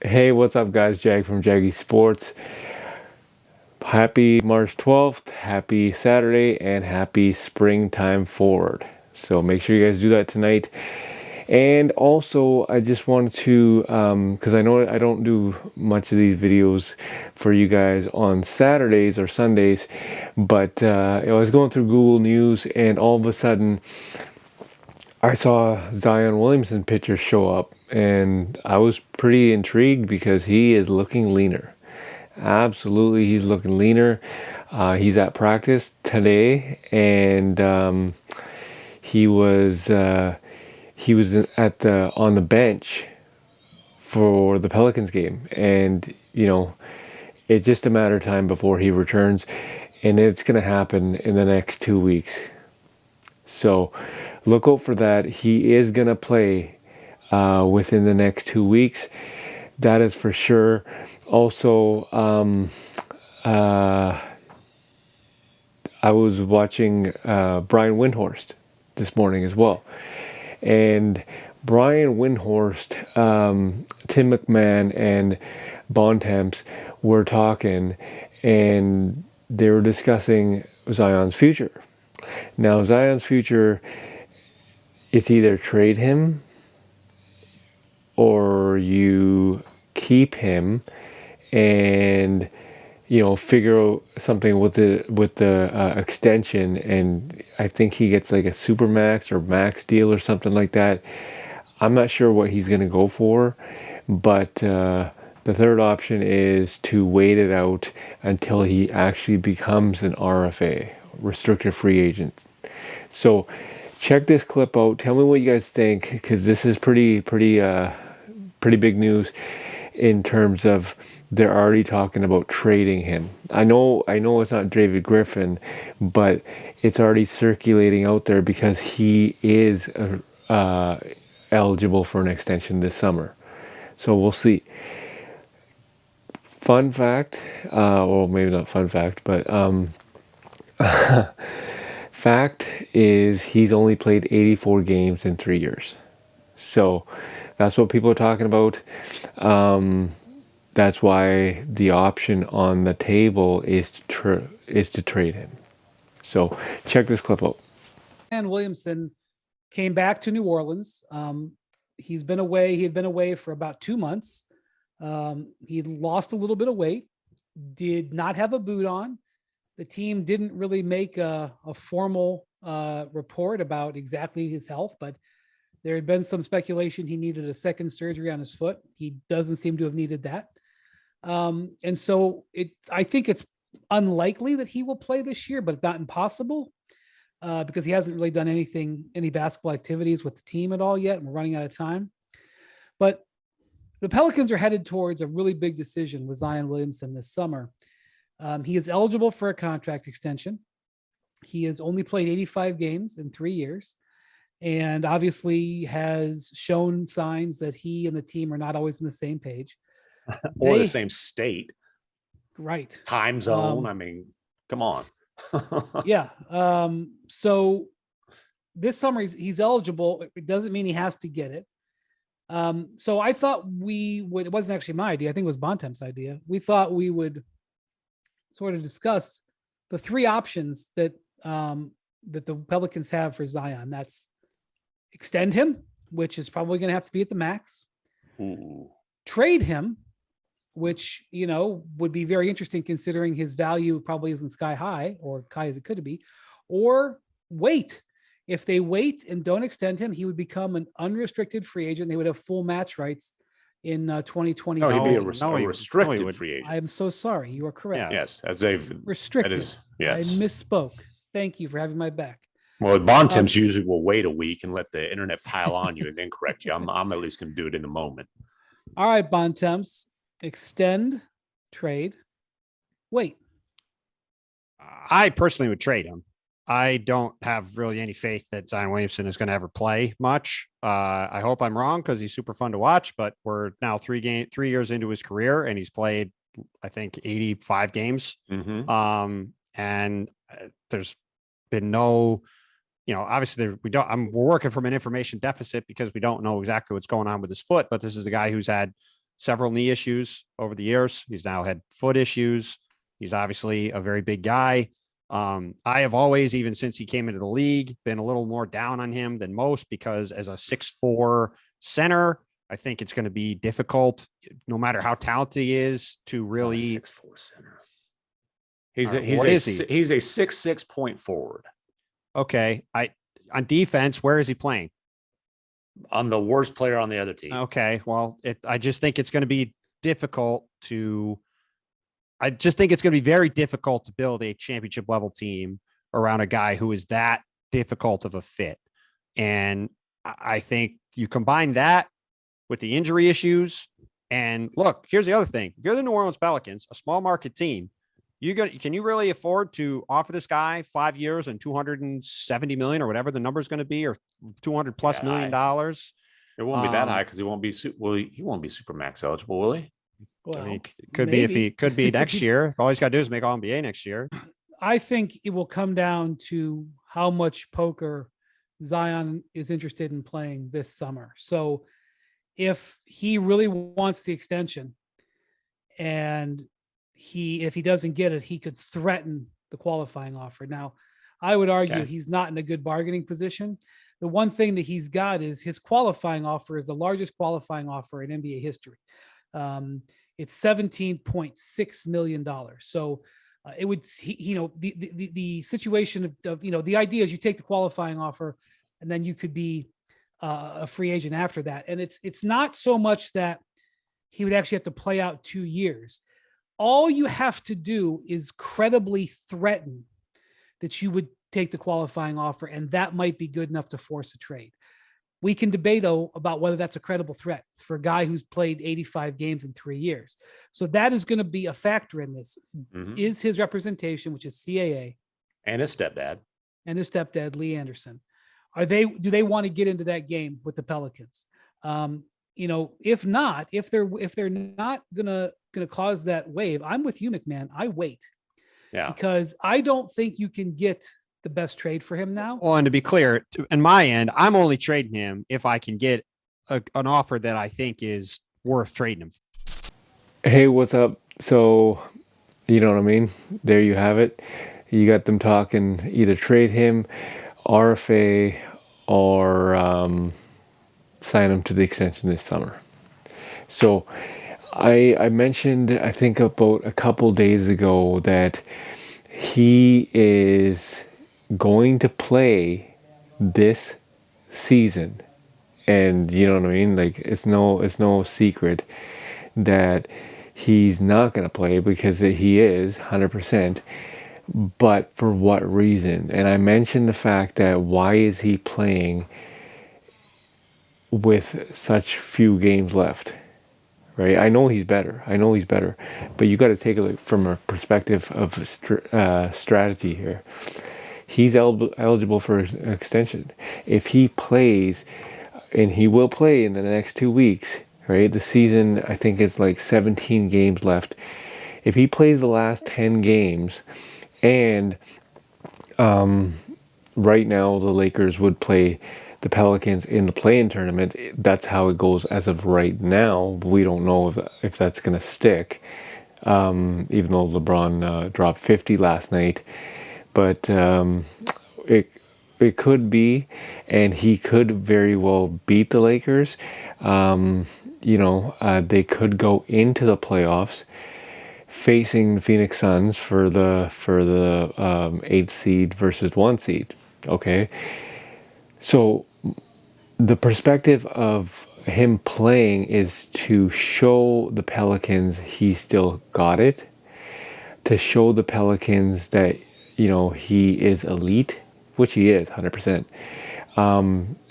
Hey, what's up, guys? Jag from Jaggy Sports. Happy March 12th, happy Saturday, and happy springtime forward. So make sure you guys do that tonight. And also, I just wanted to, because I know I don't do much of these videos for you guys on Saturdays or Sundays, but I was going through Google News, and all of a sudden, I saw Zion Williamson picture show up, and I was pretty intrigued because he is looking leaner. Absolutely, he's looking leaner. He's at practice today, and he was at the on the bench for the Pelicans game, and it's just a matter of time before he returns, and it's going to happen in the next 2 weeks. So look out for that. He is going to play within the next 2 weeks. That is for sure. Also, I was watching Brian Windhorst this morning as well. And Brian Windhorst, Tim McMahon, and Bontemps were talking, and they were discussing Zion's future. Now, Zion's future, it's either trade him or you keep him and figure out something with the extension, and I think he gets like a super max or max deal or something like that. I'm not sure what he's going to go for, but the third option is to wait it out until he actually becomes an RFA, restricted free agent. So check this clip out. Tell me what you guys think, because this is pretty big news in terms of they're already talking about trading him. I know it's not David Griffin, but it's already circulating out there because he is eligible for an extension this summer. So we'll see. Fun fact, well, maybe not fun fact, but fact is he's only played 84 games in 3 years. So that's what people are talking about. That's why the option on the table is to trade him. So check this clip out. And Williamson came back to New Orleans. He's been away. He had been away for about 2 months. He lost a little bit of weight, did not have a boot on. The team didn't really make a formal report about exactly his health, but there had been some speculation he needed a second surgery on his foot. He doesn't seem to have needed that. And so I think it's unlikely that he will play this year, but not impossible, because he hasn't really done any basketball activities with the team at all yet. And we're running out of time. But the Pelicans are headed towards a really big decision with Zion Williamson this summer. He is eligible for a contract extension. He has only played 85 games in 3 years, and obviously has shown signs that he and the team are not always on the same page. Or the same state. Right. Time zone. I mean, come on. Yeah. So this summer he's eligible. It doesn't mean he has to get it. So I thought it wasn't actually my idea. I think it was Bontemp's idea. We thought we would sort of discuss the three options that the Pelicans have for Zion. That's extend him, which is probably going to have to be at the max. Ooh. Trade him, which, would be very interesting considering his value probably isn't sky high or high as it could be, or wait. If they wait and don't extend him, he would become an unrestricted free agent. They would have full match rights in 2020. No, he'd be a restricted free agent. I am so sorry. You are correct. Yeah. Yes, as they've restricted. Yes. I misspoke. Thank you for having my back. Well, Bontemps usually will wait a week and let the internet pile on you and then correct you. I'm at least going to do it in a moment. All right, Bontemps, extend, trade, wait. I personally would trade him. I don't have really any faith that Zion Williamson is going to ever play much. I hope I'm wrong because he's super fun to watch, but we're now 3 years into his career and he's played, I think, 85 games. Mm-hmm. And there's been no, obviously we're working from an information deficit because we don't know exactly what's going on with his foot, but this is a guy who's had several knee issues over the years. He's now had foot issues. He's obviously a very big guy. I have always, even since he came into the league, been a little more down on him than most because as a 6'4" center, I think it's going to be difficult, no matter how talented he is, to really 6'4" center. He's What a is he? he's a 6'6" point forward. Okay. On defense, where is he playing? On the worst player on the other team. Okay. Well, I just think it's going to be difficult I just think it's going to be very difficult to build a championship level team around a guy who is that difficult of a fit. And I think you combine that with the injury issues. And look, here's the other thing. If you're the New Orleans Pelicans, a small market team, can you really afford to offer this guy 5 years and $270 million or whatever the number is going to be, or $200+ million dollars? It won't be that high because he won't be he won't be super max eligible, will he? Well, I mean, could be if he could be next year. If all he's got to do is make All NBA next year. I think it will come down to how much poker Zion is interested in playing this summer. So if he really wants the extension and if he doesn't get it, he could threaten the qualifying offer. Now, I would argue he's not in a good bargaining position. The one thing that he's got is his qualifying offer is the largest qualifying offer in NBA history. It's $17.6 million. So it would, the situation of, the idea is you take the qualifying offer and then you could be a free agent after that. And it's not so much that he would actually have to play out 2 years. All you have to do is credibly threaten that you would take the qualifying offer, and that might be good enough to force a trade. We can debate, though, about whether that's a credible threat for a guy who's played 85 games in 3 years. So that is going to be a factor in this. Mm-hmm. Is his representation, which is CAA, and his stepdad, Lee Anderson, do they want to get into that game with the Pelicans? If not, if they're not gonna cause that wave, I'm with you, McMahon. I wait. Yeah. Because I don't think you can get the best trade for him now. Well, and to be clear, on my end, I'm only trading him if I can get an offer that I think is worth trading him. Hey, what's up? So, you know what I mean? There you have it. You got them talking either trade him, RFA, or sign him to the extension this summer. So I mentioned, I think about a couple days ago, that he is going to play this season. And you know what I mean? Like, it's no secret that he's not going to play, because he is 100%. But for what reason? And I mentioned the fact that why is he playing with such few games left, right? I know he's better, but you got to take it from a perspective of strategy here. He's eligible for an extension. If he plays, and he will play in the next 2 weeks, right? The season, I think, is like 17 games left. If he plays the last 10 games, and right now the Lakers would play the Pelicans in the play-in tournament. That's how it goes as of right now. We don't know if that's going to stick, even though LeBron dropped 50 last night. But it could be, and he could very well beat the Lakers. They could go into the playoffs facing the Phoenix Suns for the 8th seed versus 1 seed. Okay, so the perspective of him playing is to show the Pelicans he still got it, to show the Pelicans that he is elite, which he is 100%.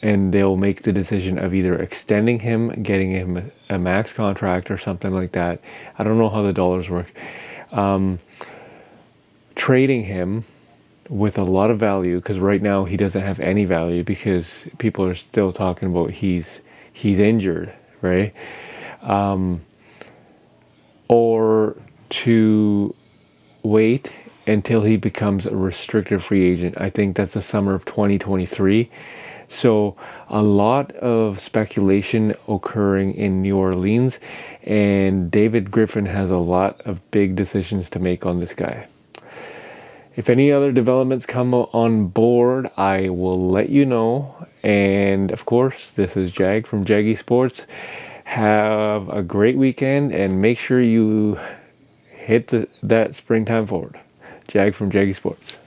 And they'll make the decision of either extending him, getting him a max contract or something like that. I don't know how the dollars work. Trading him with a lot of value, because right now he doesn't have any value, because people are still talking about he's injured, right? Or to wait until he becomes a restricted free agent. I think that's the summer of 2023. So a lot of speculation occurring in New Orleans, and David Griffin has a lot of big decisions to make on this guy. If any other developments come on board, I will let you know. And of course, this is Jag from Jaggy Sports. Have a great weekend and make sure you hit that springtime forward. Jag from Jaggy Sports.